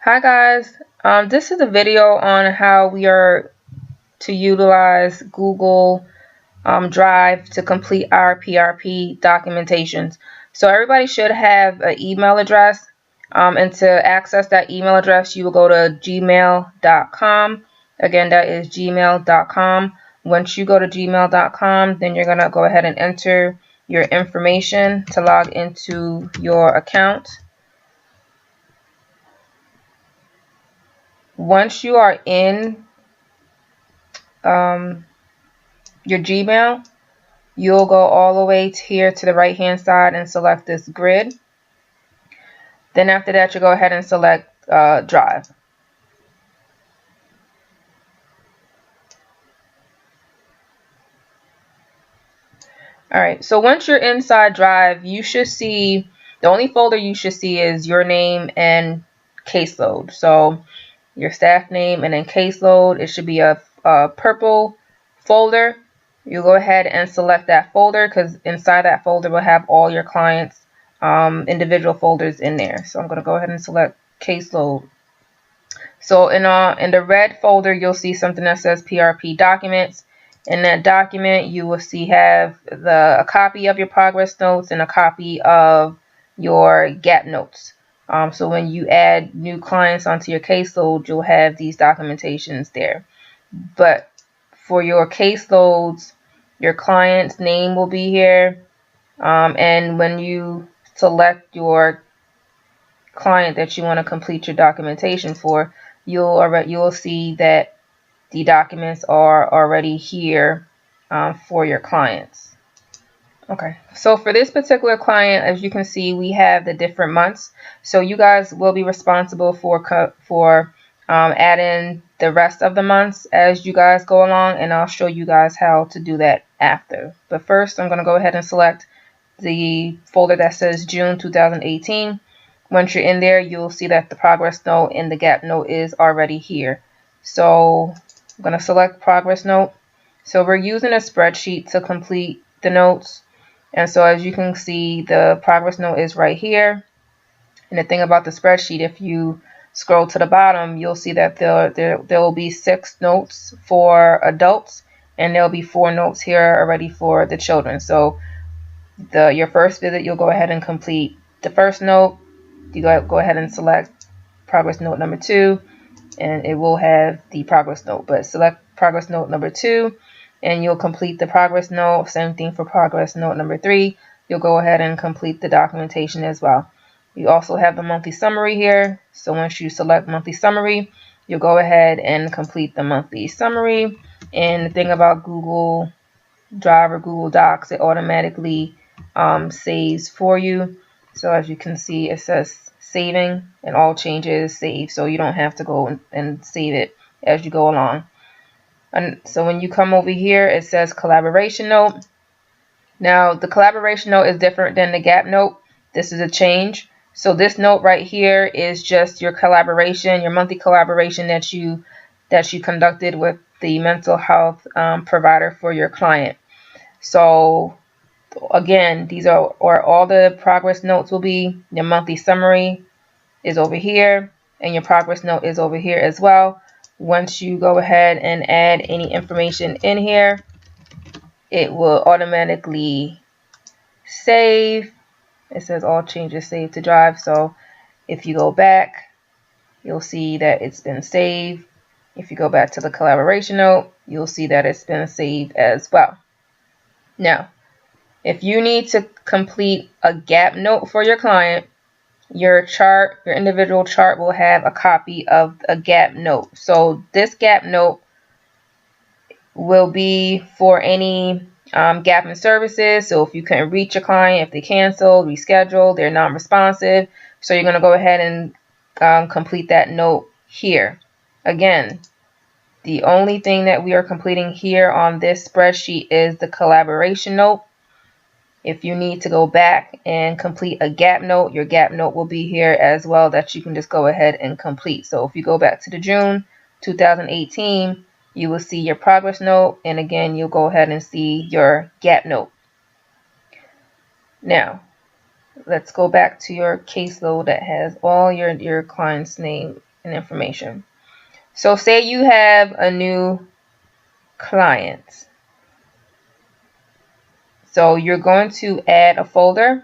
Hi guys, this is a video on how we are to utilize Google Drive to complete our PRP documentations. So everybody should have an email address, and to access that email address you will go to gmail.com. Again, that is gmail.com. Once you go to gmail.com, then you're going to go ahead and enter your information to log into your account. Once you are in your Gmail, you'll go all the way here to the right hand side and select this grid. Then after that, you go ahead and select Drive. Alright, so once you're inside Drive, you should see, the only folder you should see is your name and caseload. So your staff name and then caseload, it should be a purple folder. You go ahead and select that folder because inside that folder will have all your clients' individual folders in there. So I'm going to go ahead and select caseload. So in the red folder, you'll see something that says PRP documents. In that document, you will see have a copy of your progress notes and a copy of your gap notes. So when you add new clients onto your caseload, you'll have these documentations there. But for your caseloads, your client's name will be here. And when you select your client that you want to complete your documentation for, you'll see that the documents are already here for your clients. Okay, so for this particular client, as you can see, we have the different months. So you guys will be responsible for adding the rest of the months as you guys go along, and I'll show you guys how to do that after. But first, I'm going to go ahead and select the folder that says June 2018. Once you're in there, you'll see that the progress note and the gap note is already here. So I'm going to select progress note. So we're using a spreadsheet to complete the notes. And so as you can see, the progress note is right here. And the thing about the spreadsheet, if you scroll to the bottom, you'll see that there will be 6 notes for adults, and there'll be 4 notes here already for the children. So your first visit, you'll go ahead and complete the first note. You go ahead and select progress note number 2, and it will have the progress note. But select progress note number 2, and you'll complete the progress note. Same thing for progress note number 3. You'll go ahead and complete the documentation as well. You also have the monthly summary here. So once you select monthly summary, you'll go ahead and complete the monthly summary. And the thing about Google Drive or Google Docs, it automatically saves for you. So as you can see, it says saving and all changes saved. So you don't have to go and save it as you go along. And so when you come over here, it says collaboration note. Now the collaboration note is different than the gap note. This is a change. So this note right here is just your collaboration, your monthly collaboration that you conducted with the mental health provider for your client. So again, these are all the progress notes will be. Your monthly summary is over here, and your progress note is over here as well. Once you go ahead and add any information in here, it will automatically save. It says all changes saved to Drive. So if you go back, you'll see that it's been saved. If you go back to the collaboration note, you'll see that it's been saved as well. Now, if you need to complete a gap note for your client, your individual chart will have a copy of a gap note. So this gap note will be for any gap in services. So if you couldn't reach your client, if they canceled, rescheduled, they're non-responsive. So you're going to go ahead and complete that note here. Again, the only thing that we are completing here on this spreadsheet is the collaboration note. If you need to go back and complete a gap note, your gap note will be here as well that you can just go ahead and complete. So if you go back to the June 2018, you will see your progress note, and again, you'll go ahead and see your gap note. Now, let's go back to your caseload that has all your client's name and information. So say you have a new client. So you're going to add a folder.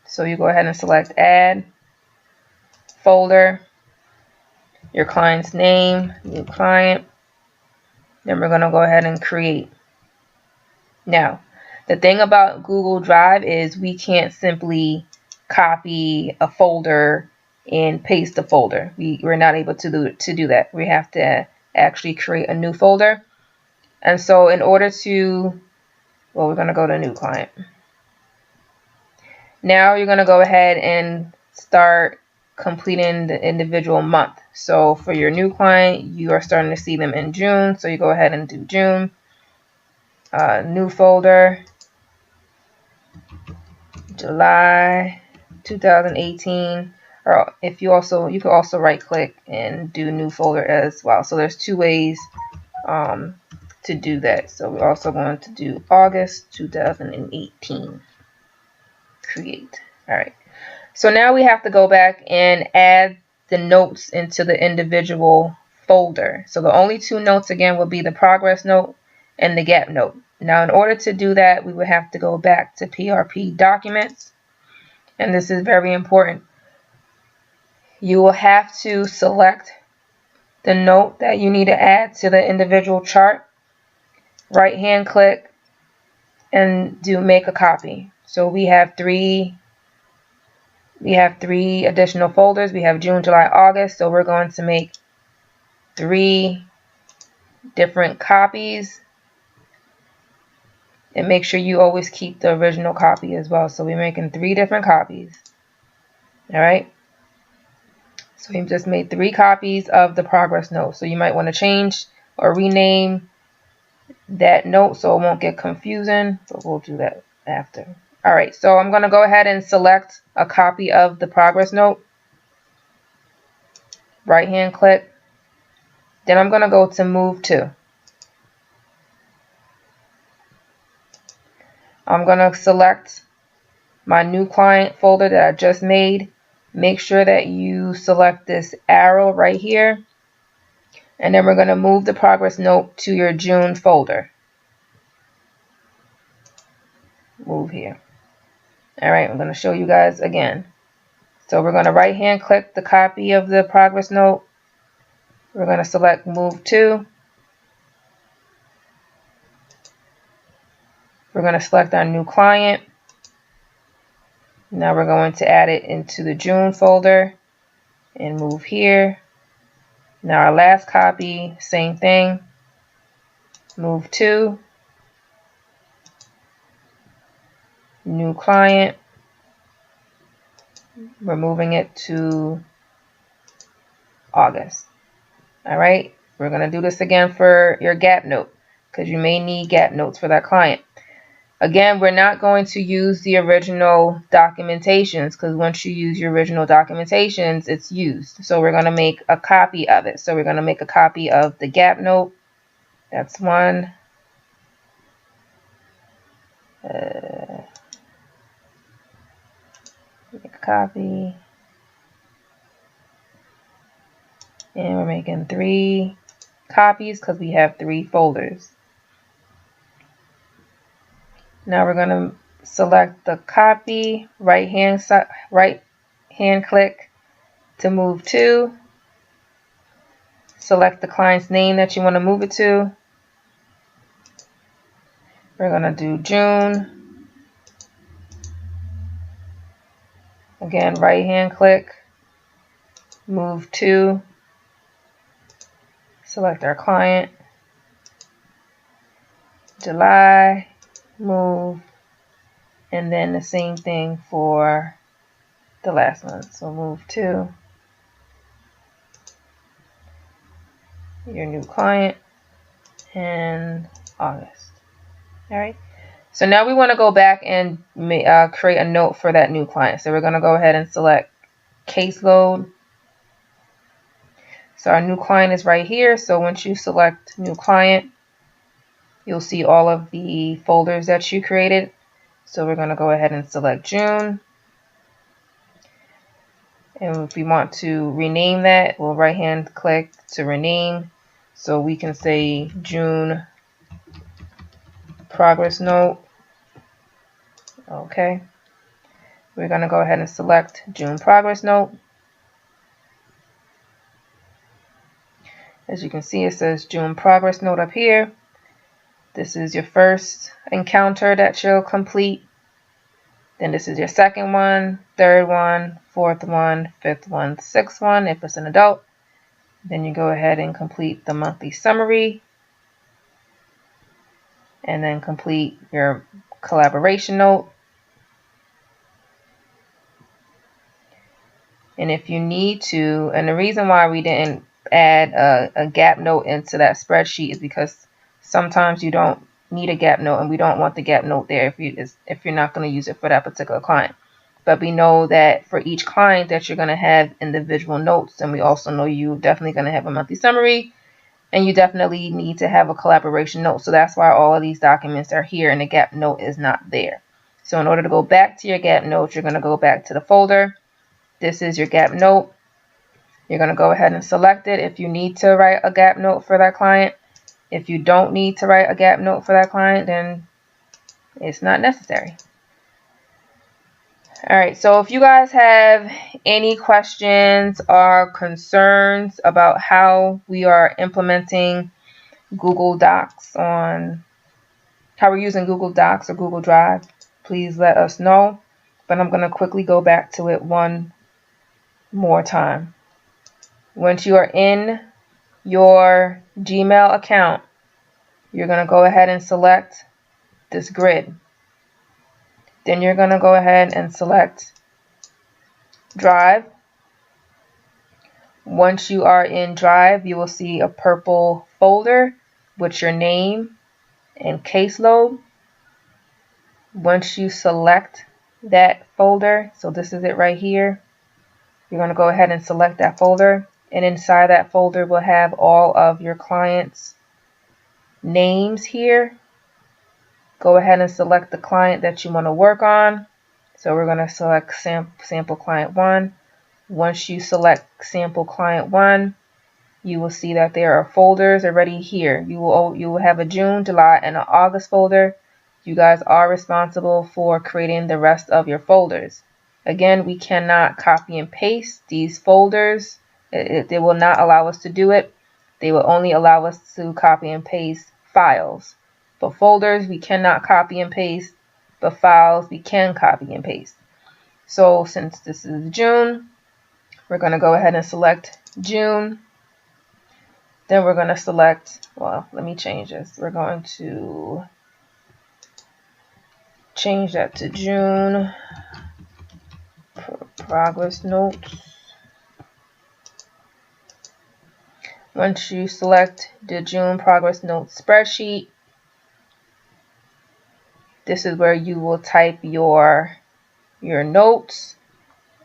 So you go ahead and select add folder, your client's name, new client. Then we're going to go ahead and create. Now, the thing about Google Drive is we can't simply copy a folder and paste the folder. We're not able to do that. We have to actually create a new folder. And so in order to, well, we're going to go to new client. Now you're going to go ahead and start completing the individual month. So for your new client, you are starting to see them in June. So you go ahead and do June. New folder, July 2018. Or if you could also right click and do new folder as well. So there's two ways to do that. So we're also going to do August 2018. Create. All right. So now we have to go back and add the notes into the individual folder. So the only two notes again will be the progress note and the gap note. Now in order to do that, we would have to go back to PRP documents. And this is very important. You will have to select the note that you need to add to the individual chart. Right hand click and do make a copy. So we have three additional folders. We have June, July, August. So we're going to make 3 different copies. And make sure you always keep the original copy as well. So we're making 3 different copies. All right. So we've just made 3 copies of the progress note. So you might want to change or rename that note so it won't get confusing. But we'll do that after. All right. So I'm going to go ahead and select a copy of the progress note. Right hand click. Then I'm going to go to move to. I'm going to select my new client folder that I just made. Make sure that you select this arrow right here. And then we're going to move the progress note to your June folder. Move here. All right, I'm going to show you guys again. So we're going to right hand click the copy of the progress note. We're going to select move to. We're going to select our new client. Now we're going to add it into the June folder and move here. Now our last copy, same thing. Move to. New client. We're moving it to August. All right. We're going to do this again for your gap note because you may need gap notes for that client. Again, we're not going to use the original documentations because once you use your original documentations, it's used. So we're going to make a copy of it. So we're going to make a copy of the gap note. That's one. Make a copy. And we're making 3 copies because we have 3 folders. Now we're going to select the copy, right hand click to move to. Select the client's name that you want to move it to. We're going to do June. Again, right hand click, move to. Select our client. July, move, and then the same thing for the last one. So move to your new client and August. All right. So now we want to go back and create a note for that new client. So we're going to go ahead and select caseload. So our new client is right here. So once you select new client, you'll see all of the folders that you created. So we're going to go ahead and select June. And if we want to rename that, we'll right hand click to rename. So we can say June progress note. Okay. We're going to go ahead and select June progress note. As you can see, it says June progress note up here. This is your first encounter that you'll complete. Then this is your second one, third one, fourth one, fifth one, sixth one if it's an adult. Then you go ahead and complete the monthly summary. And then complete your collaboration note. And if you need to, and the reason why we didn't add a gap note into that spreadsheet is because sometimes you don't need a gap note, and we don't want the gap note there if you're not going to use it for that particular client. But we know that for each client that you're going to have individual notes, and we also know you're definitely going to have a monthly summary, and you definitely need to have a collaboration note. So that's why all of these documents are here and the gap note is not there. So in order to go back to your gap notes, you're going to go back to the folder. This is your gap note. You're going to go ahead and select it if you need to write a gap note for that client. If you don't need to write a gap note for that client, then it's not necessary. All right, so if you guys have any questions or concerns about how we are implementing Google Docs on how we're using Google Docs or Google Drive, please let us know. But I'm going to quickly go back to it one more time. Once you are in your Gmail account, you're going to go ahead and select this grid. Then you're going to go ahead and select Drive. Once you are in Drive, you will see a purple folder with your name and caseload. Once you select that folder, so this is it right here, you're going to go ahead and select that folder, and inside that folder will have all of your clients' names here. Go ahead and select the client that you want to work on. So we're going to select sample client 1. Once you select sample client 1, you will see that there are folders already here. You will have a June, July, and an August folder. You guys are responsible for creating the rest of your folders. Again, we cannot copy and paste these folders. They will not allow us to do it. They will only allow us to copy and paste files. For folders, we cannot copy and paste, but files we can copy and paste. So since this is June, we're going to go ahead and select June. Then we're going to select, well, let me change this. We're going to change that to June progress notes. Once you select the June progress notes spreadsheet, this is where you will type your notes.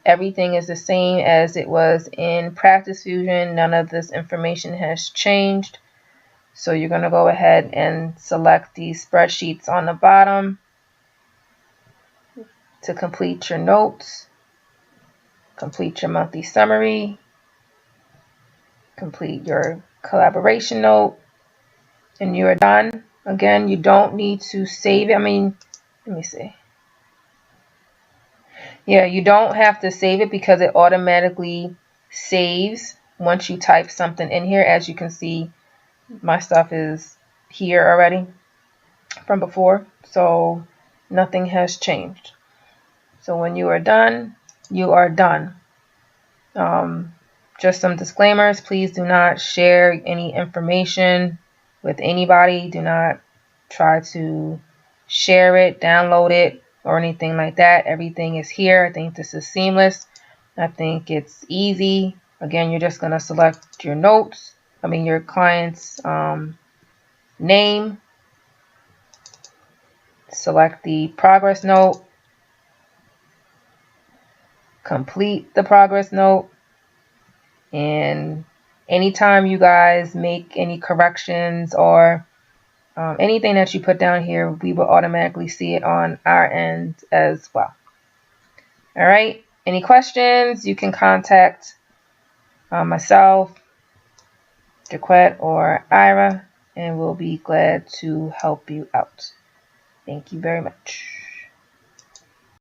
Everything is the same as it was in Practice Fusion. None of this information has changed. So you're going to go ahead and select these spreadsheets on the bottom to complete your notes, complete your monthly summary, complete your collaboration note, and you're done. Again, you don't need to save it. I mean, let me see. Yeah, you don't have to save it because it automatically saves once you type something in here. As you can see, my stuff is here already from before, so nothing has changed. So when you are done, you are done. Just some disclaimers. Please do not share any information with anybody. Do not try to share it, download it, or anything like that. Everything is here. I think this is seamless. I think it's easy. Again, you're just going to select your notes. Your client's name. Select the progress note. Complete the progress note. And anytime you guys make any corrections or anything that you put down here, we will automatically see it on our end as well. All right. Any questions, you can contact myself, Jaquette, or Ira, and we'll be glad to help you out. Thank you very much.